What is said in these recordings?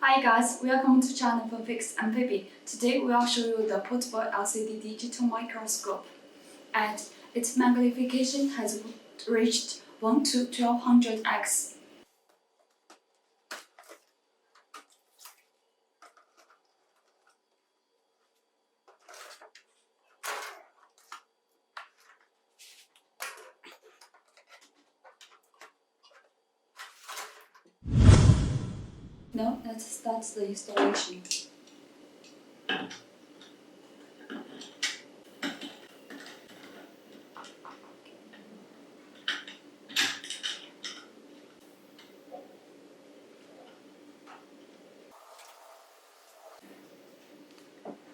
Hi guys, welcome to channel for Fix and Baby. Today we will show you the portable LCD digital microscope, and its magnification has reached 1 to 1200x. Now let's start the installation.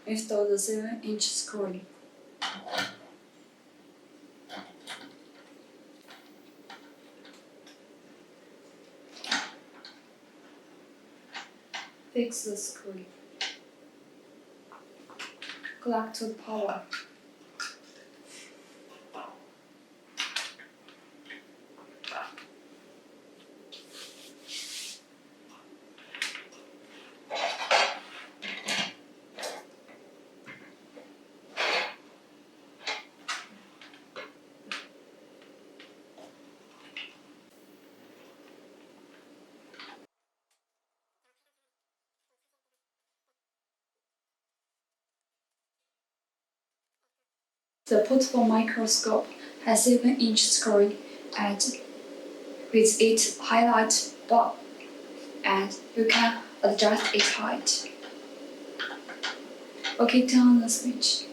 Install the 7-inch screen. Fix the screen. Connect to power. The portable microscope has 7-inch screen and with its highlight bar, and you can adjust its height. Okay, turn on the switch.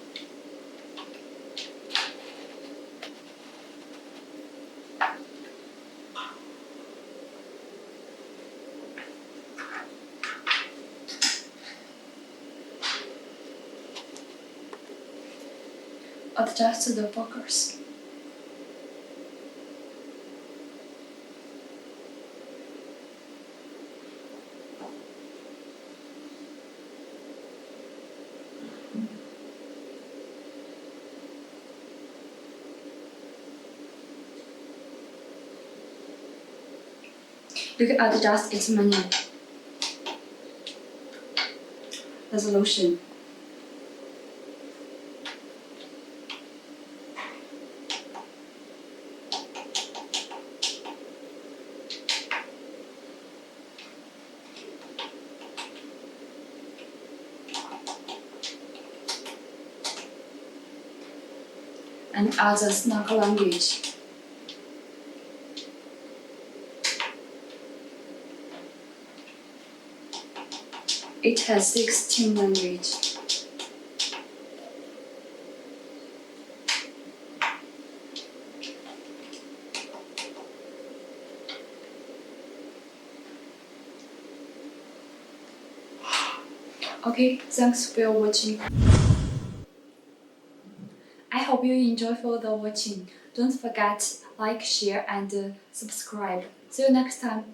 Adjust the focus. You can adjust its menu. Resolution. And other snug language. It has 16 languages. Okay, thanks for watching. I hope you enjoy further watching. Don't forget like, share and subscribe. See you next time.